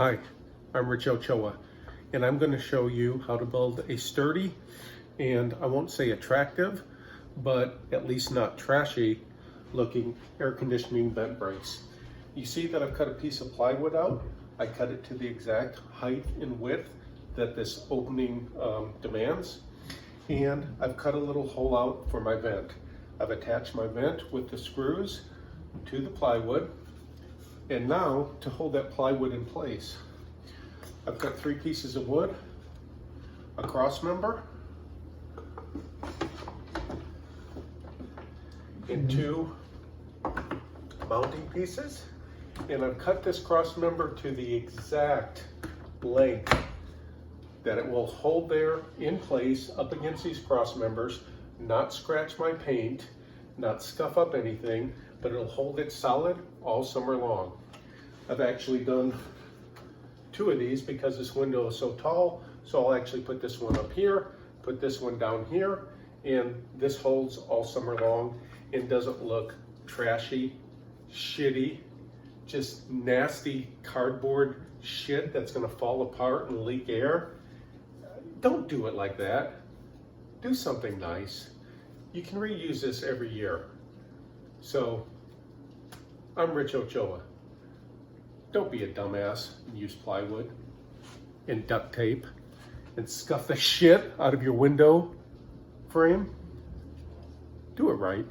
Hi, I'm Rich Ochoa, and I'm going to show you how to build a sturdy and I won't say attractive, but at least not trashy looking air conditioning vent brace. You see that I've cut a piece of plywood out. I cut it to the exact height and width that this opening demands, and I've cut a little hole out for my vent. I've attached my vent with the screws to the plywood. And now, to hold that plywood in place, I've got 3 pieces of wood, a cross member, and 2 mounting pieces. And I've cut this cross member to the exact length that it will hold there in place up against these cross members, not scratch my paint, not scuff up anything, but it'll hold it solid all summer long. I've actually done 2 of these because this window is so tall, so I'll actually put this one up here, put this one down here, and this holds all summer long and doesn't look trashy, shitty, just nasty cardboard shit that's gonna fall apart and leak air. Don't do it like that. Do something nice. You can reuse this every year. So, I'm Rich Ochoa. Don't be a dumbass and use plywood and duct tape and scuff the shit out of your window frame. Do it right.